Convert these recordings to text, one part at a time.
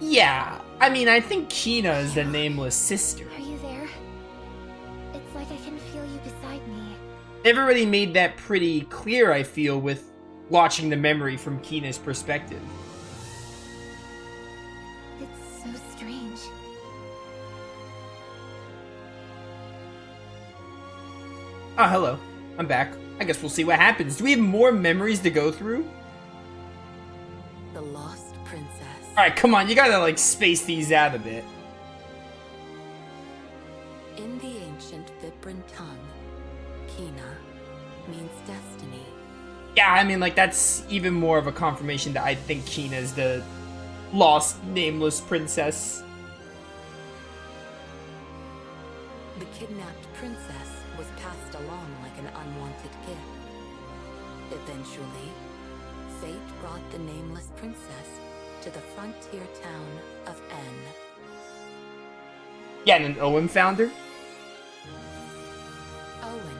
Yeah, I mean, I think Kina is the nameless sister. Are you there? It's like I can feel you beside me. They've already made that pretty clear, I feel, with watching the memory from Kina's perspective. It's so strange. Oh, hello. I'm back. I guess we'll see what happens. Do we have more memories to go through? The Lost Princess. Alright, come on. You gotta, like, space these out a bit. In the ancient Vibran tongue, Kina means destiny. Yeah, I mean, like, that's even more of a confirmation that I think Kina's the lost, nameless princess. The kidnapped princess was passed along like an unwanted gift. Eventually, fate brought the nameless princess to the frontier town of N. Yeah, and then Owen found her? Owen,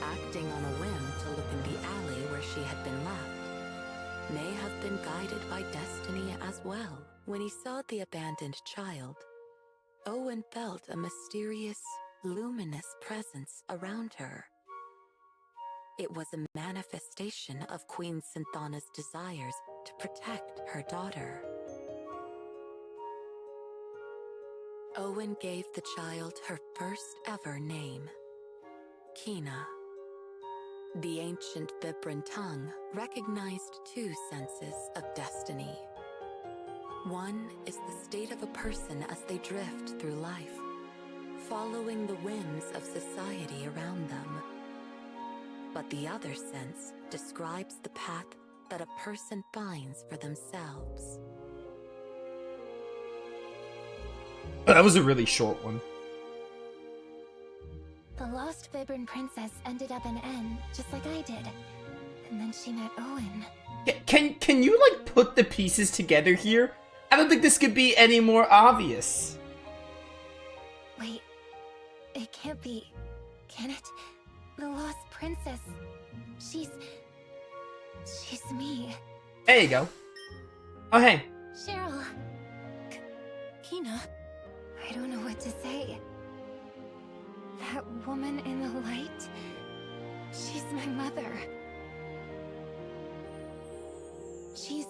acting on a whim to look in the alley where she had been left, may have been guided by destiny as well. When he saw the abandoned child, Owen felt a mysterious, luminous presence around her. It was a manifestation of Queen Synthana's desires to protect her daughter. Owen gave the child her first ever name, Kina. The ancient Vibran tongue recognized two senses of destiny. One is the state of a person as they drift through life, following the whims of society around them. But the other sense describes the path that a person finds for themselves. That was a really short one. The lost Vibran princess ended up in N, just like I did. And then she met Owen. Can you, like, put the pieces together here? I don't think this could be any more obvious. Wait, it can't be. Can it? The lost princess. She's me. There you go. Oh, hey. Cheryl. Kina. I don't know what to say. That woman in the light. She's my mother. She's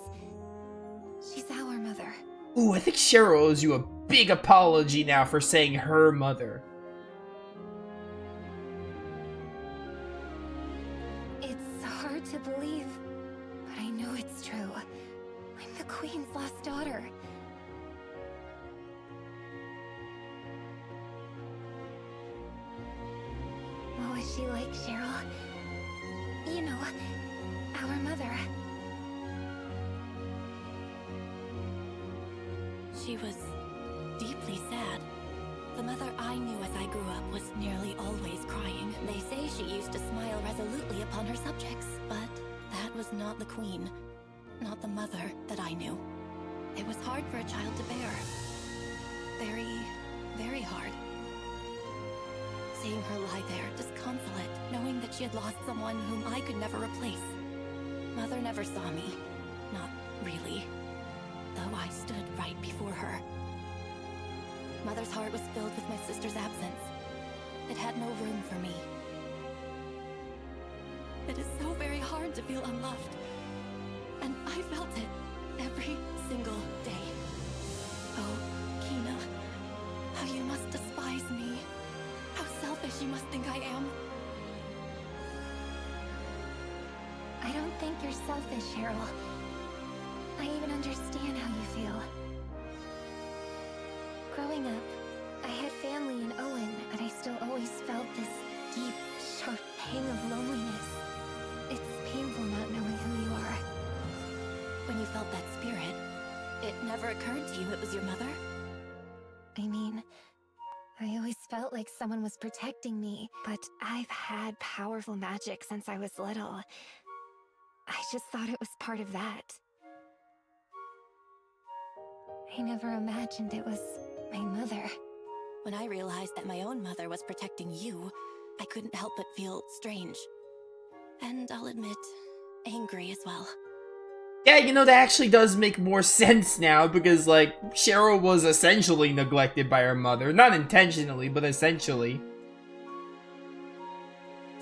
our mother. Ooh, I think Cheryl owes you a big apology now for saying her mother. It's hard to believe, but I know it's true. I'm the Queen's lost daughter. What was she like, Cheryl? You know, our mother. She was deeply sad. The mother I knew as I grew up was nearly always crying. They say she used to smile resolutely upon her subjects, but that was not the queen, not the mother that I knew. It was hard for a child to bear. Very, very hard. Seeing her lie there, disconsolate, knowing that she had lost someone whom I could never replace. Mother never saw me. Not really. Though I stood right before her. Mother's heart was filled with my sister's absence. It had no room for me. It is so very hard to feel unloved. And I felt it every single day. Oh, Kina, how you must despise me. How selfish you must think I am. I don't think you're selfish, Cheryl. I even understand how you feel. Growing up, I had family in Owen, and I still always felt this deep, sharp pang of loneliness. It's painful not knowing who you are. When you felt that spirit, it never occurred to you it was your mother? I mean, I always felt like someone was protecting me, but I've had powerful magic since I was little. I just thought it was part of that. I never imagined it was my mother. When I realized that my own mother was protecting you, I couldn't help but feel strange. And I'll admit, angry as well. Yeah, you know, that actually does make more sense now, because, like, Cheryl was essentially neglected by her mother. Not intentionally, but essentially.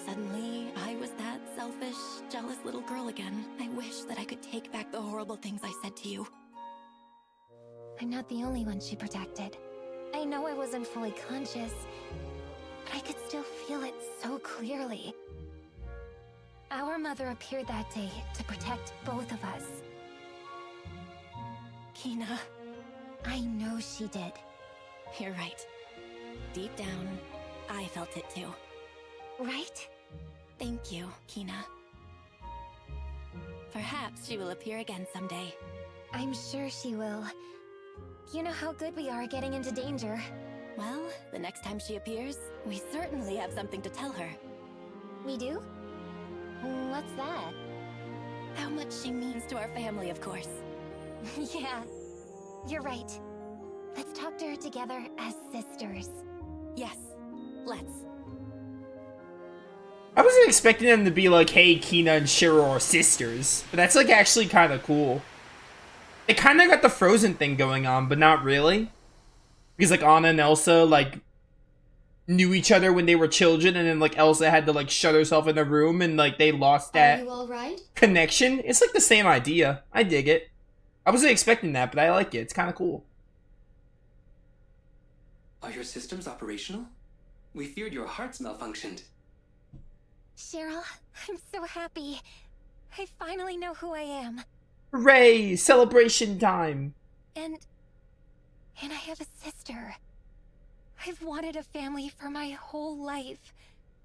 Suddenly, I was that selfish, jealous little girl again. I wish that I could take back the horrible things I said to you. I'm not the only one she protected. I know I wasn't fully conscious, but I could still feel it so clearly. Our mother appeared that day to protect both of us. Kina, I know she did. you're right. Deep down, I felt it too. Right? Thank you, Kina. Perhaps she will appear again someday. I'm sure she will. You know how good we are at getting into danger. Well, the next time she appears, we certainly have something to tell her. We do? What's that? How much she means to our family, of course. Yeah, you're right. Let's talk to her together as sisters. Yes, let's. I wasn't expecting them to be like, hey, Kina and Cheryl are sisters. But that's, like, actually kind of cool. It kind of got the Frozen thing going on, but not really. Because, like, Anna and Elsa, like, knew each other when they were children, and then, like, Elsa had to, like, shut herself in a room, and, like, they lost that Are you all right? connection. It's, like, the same idea. I dig it. I wasn't expecting that, but I like it. It's kind of cool. Are your systems operational? We feared your hearts malfunctioned. Cheryl, I'm so happy. I finally know who I am. Hooray! Celebration time! And I have a sister. I've wanted a family for my whole life.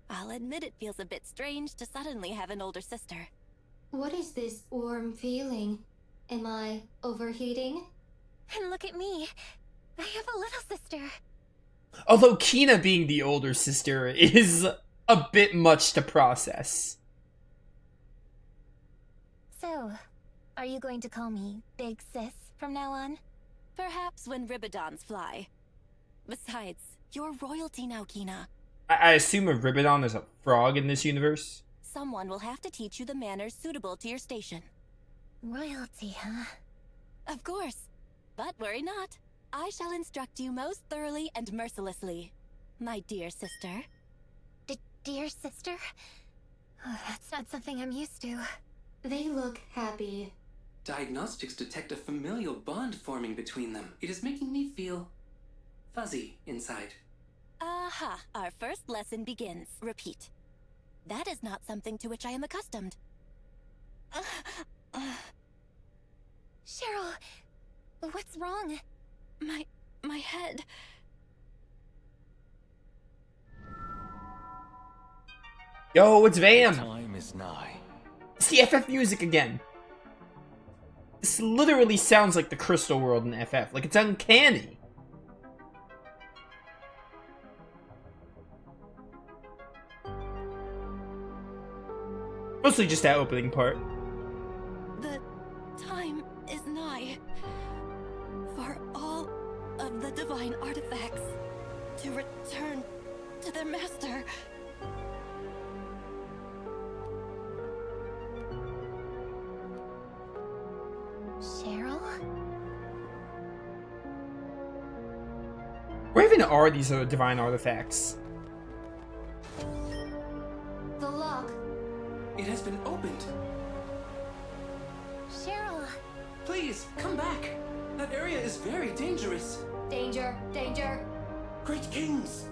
I'll admit it feels a bit strange to suddenly have an older sister. What is this warm feeling? Am I overheating? And look at me. I have a little sister. Although Kina being the older sister is a bit much to process. So, are you going to call me Big Sis from now on? Perhaps when Ribbodons fly. Besides, you're royalty now, Kina. I assume a Ribbodon is a frog in this universe. Someone will have to teach you the manners suitable to your station. Royalty, huh? Of course. But worry not. I shall instruct you most thoroughly and mercilessly, my dear sister. Dear sister? Oh, that's not something I'm used to. They look happy. Diagnostics detect a familial bond forming between them. It is making me feel fuzzy inside. Aha, our first lesson begins. Repeat. That is not something to which I am accustomed. Cheryl, what's wrong? My head. Yo, it's Vam! Time is nigh. It's the FF music again. This literally sounds like the Crystal World in FF. Like, it's uncanny. Mostly just that opening part. The time is nigh for all of the divine artifacts to return to their master. Cheryl? Where even are these other divine artifacts? The lock. It has been opened. Cheryl! Please, come back. That area is very dangerous. Danger, danger. Great Kings!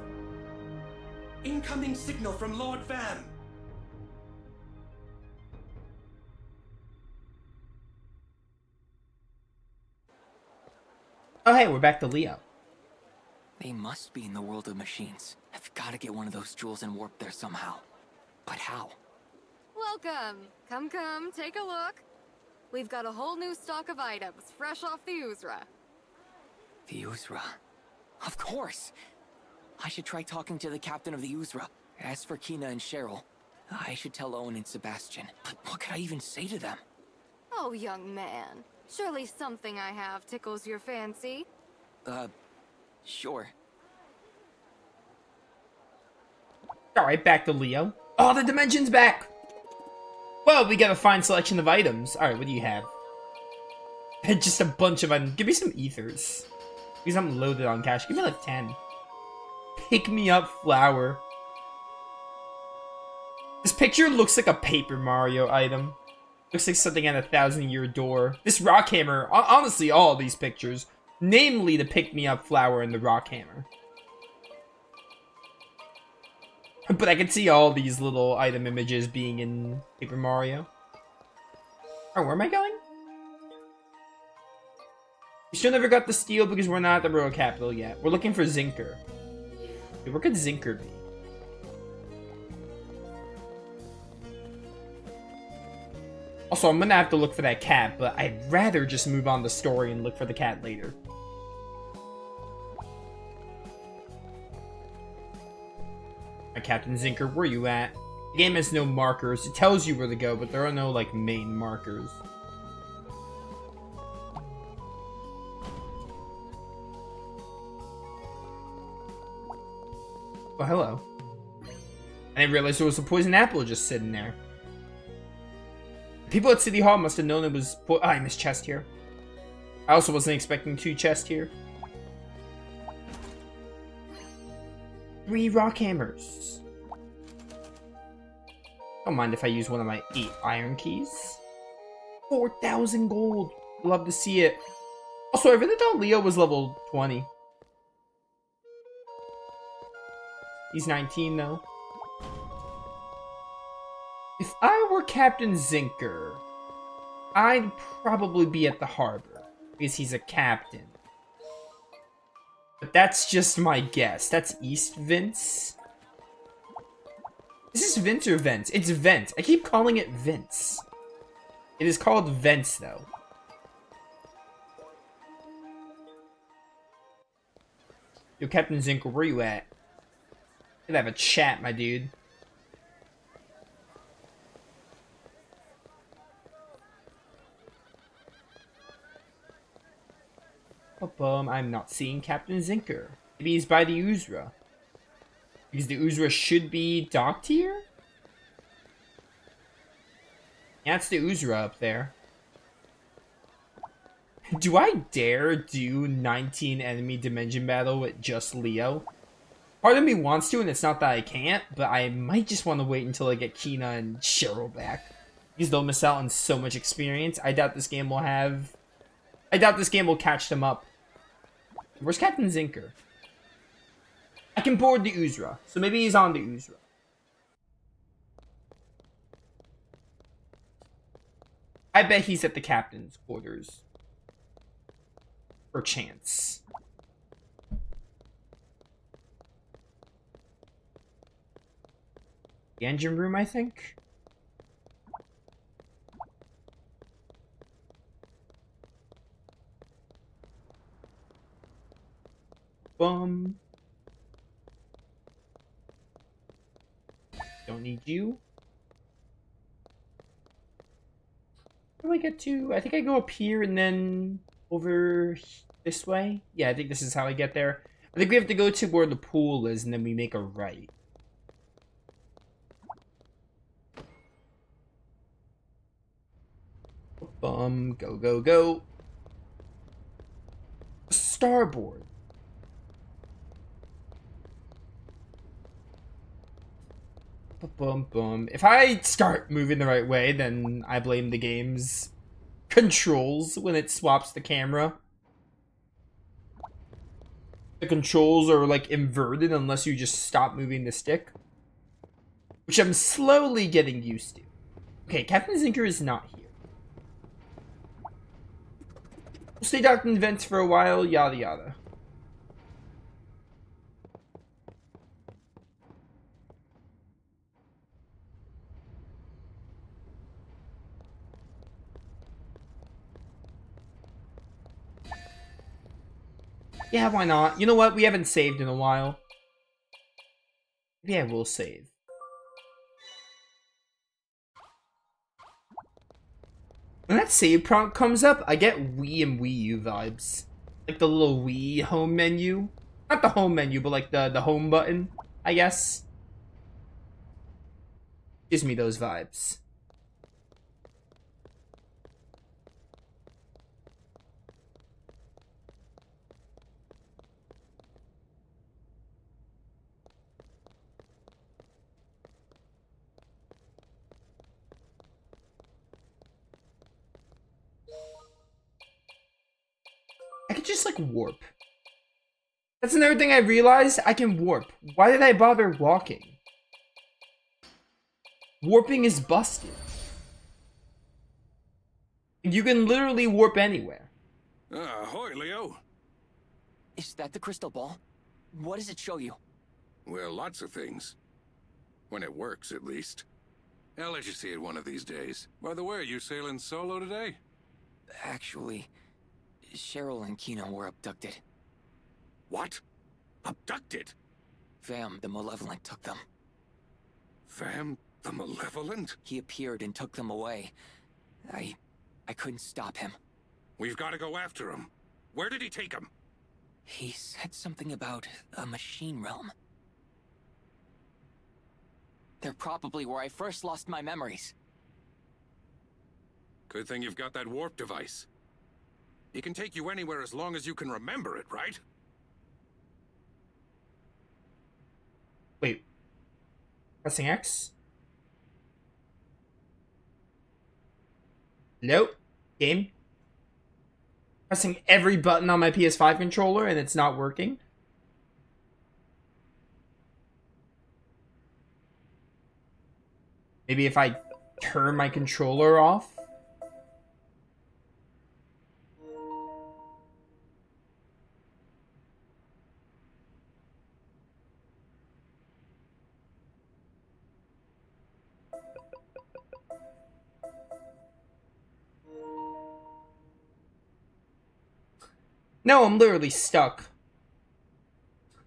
Incoming signal from Lord Vam! Oh hey, we're back to Leo. They must be in the world of machines. I've got to get one of those jewels and warp there somehow. But how? Welcome! Come, take a look. We've got a whole new stock of items, fresh off the Uzra. The Uzra. Of course! I should try talking to the captain of the Uzra. As for Kina and Cheryl, I should tell Owen and Sebastian. But what could I even say to them? Oh, young man. Surely something I have tickles your fancy. Sure. Alright, back to Leo. Oh, the dimension's back! Well, we got a fine selection of items. Alright, what do you have? Just a bunch of items. Give me some ethers. Because I'm loaded on cash. Give me like 10. Pick me up flower. This picture looks like a Paper Mario item. Looks like something at a 1,000-year door. This rock hammer, honestly, all of these pictures. Namely, the pick me up flower and the rock hammer. But I can see all these little item images being in Paper Mario. Oh, where am I going? We still never got the steel because we're not at the royal capital yet. We're looking for Zinikr. Dude, where could Zinikr be? Also, I'm gonna have to look for that cat, but I'd rather just move on the story and look for the cat later. Captain Zinikr, where you at? The game has no markers. It tells you where to go, but there are no, like, main markers. Oh, hello. I didn't realize there was a poison apple just sitting there. People at City Hall must have known it was I missed chest here. I also wasn't expecting 2 chests here. 3 rock hammers. Don't mind if I use one of my 8 iron keys. 4,000 gold. Love to see it. Also, I really thought Leo was level 20. He's 19 though. If I were Captain Zinikr, I'd probably be at the harbor because he's a captain. But that's just my guess. That's East Vince. Is this Vince or Vents? It's Vent. I keep calling it Vince. It is called Vents, though. Yo, Captain Zinikr, where you at? Gonna have a chat, my dude. I'm not seeing Captain Zinikr. Maybe he's by the Uzra. Because the Uzra should be docked here? Yeah, it's the Uzra up there. Do I dare do 19 enemy dimension battle with just Leo? Part of me wants to, and it's not that I can't, but I might just want to wait until I get Kina and Cheryl back. Because they'll miss out on so much experience. I doubt this game will catch them up. Where's Captain Zinikr? I can board the Uzra, so maybe he's on the Uzra. I bet he's at the captain's quarters. Perchance. The engine room, I think? Don't need you. How do I get to? I think I go up here and then over this way. Yeah, I think this is how I get there. I think we have to go to where the pool is and then we make a right. Go, go, go. Starboard. If I start moving the right way, then I blame the game's controls when it swaps the camera. The controls are like inverted unless you just stop moving the stick. Which I'm slowly getting used to. Okay, Captain Zinikr is not here. We'll stay docked in vents for a while, yada yada. Yeah, why not? You know what? We haven't saved in a while. Yeah, we'll save. When that save prompt comes up, I get Wii and Wii U vibes. Like the little Wii home menu. Not the home menu, but like the home button, I guess. Gives me those vibes. I could just, like, warp. That's another thing I realized. I can warp. Why did I bother walking? Warping is busted. You can literally warp anywhere. Ahoy, Leo. Is that the crystal ball? What does it show you? Well, lots of things. When it works, at least. I'll let you see it one of these days. By the way, you sailing solo today? Actually, Cheryl and Kina were abducted. What? Abducted? Vam, the Malevolent, took them. Vam, the Malevolent? He appeared and took them away. I couldn't stop him. We've got to go after him. Where did he take him? He said something about a machine realm. They're probably where I first lost my memories. Good thing you've got that warp device. He can take you anywhere as long as you can remember it, right? Wait. Pressing X? Nope. Game. Pressing every button on my PS5 controller and it's not working. Maybe if I turn my controller off? No, I'm literally stuck.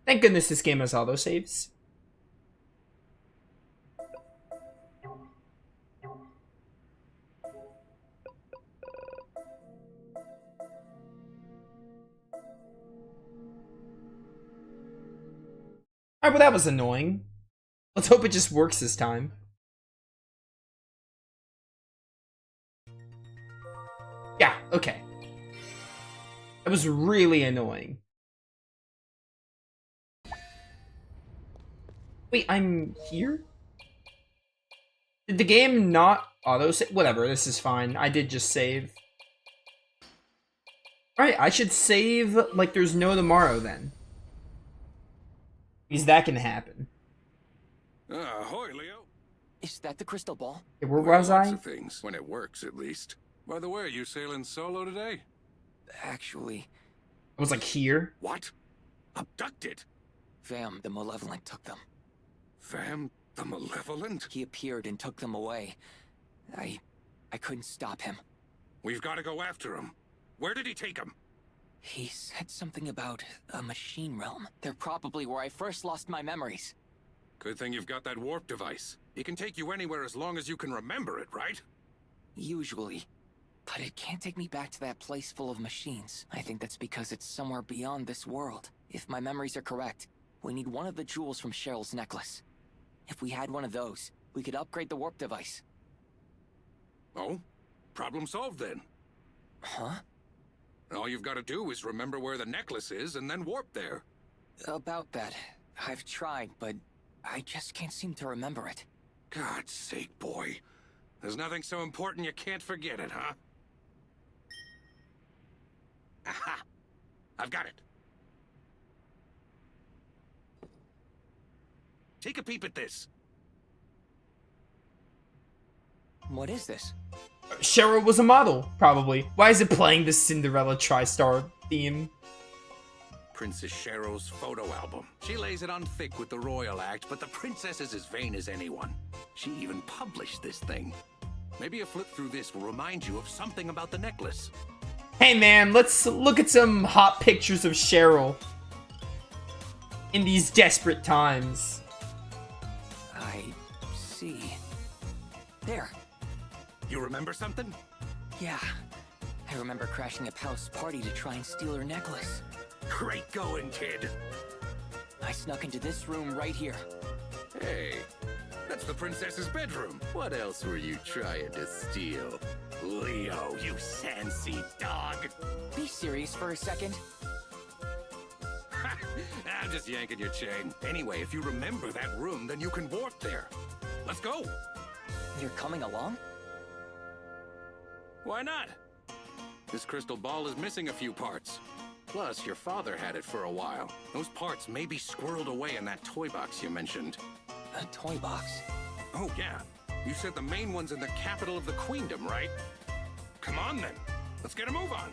Thank goodness this game has autosaves. Alright, well that was annoying. Let's hope it just works this time. Yeah, okay. That was really annoying. Wait, I'm here? Did the game not auto-save? Whatever, this is fine. I did just save. Alright, I should save like there's no tomorrow then. Because that can happen. Ahoy, Leo. Is that the crystal ball? Okay, where was I? Lots of things, when it works at least. By the way, you sailing solo today? Actually, I was like here. What? Abducted? Vam, the Malevolent, took them. Vam, the Malevolent? He appeared and took them away. I couldn't stop him. We've got to go after him. Where did he take him? He said something about a machine realm. They're probably where I first lost my memories. Good thing you've got that warp device. He can take you anywhere as long as you can remember it, right? Usually. But it can't take me back to that place full of machines. I think that's because it's somewhere beyond this world. If my memories are correct, we need one of the jewels from Cheryl's necklace. If we had one of those, we could upgrade the warp device. Oh? Problem solved then. Huh? All you've got to do is remember where the necklace is and then warp there. About that, I've tried, but I just can't seem to remember it. God's sake, boy. There's nothing so important you can't forget it, huh? Aha! I've got it. Take a peep at this. What is this? Cheryl was a model, probably. Why is it playing the Cinderella TriStar theme? Princess Cheryl's photo album. She lays it on thick with the royal act, but the princess is as vain as anyone. She even published this thing. Maybe a flip through this will remind you of something about the necklace. Hey man, let's look at some hot pictures of Cheryl in these desperate times. I see. There. You remember something? Yeah. I remember crashing a Pal's party to try and steal her necklace. Great going, kid. I snuck into this room right here. Hey, that's the princess's bedroom. What else were you trying to steal? Leo, you fancy dog. Be serious for a second. I'm just yanking your chain. Anyway, if you remember that room, then you can warp there. Let's go. You're coming along? Why not? This crystal ball is missing a few parts. Plus, your father had it for a while. Those parts may be squirreled away in that toy box you mentioned. A toy box? Oh, yeah. You said the main one's in the capital of the queendom, right? Come on, then. Let's get a move on.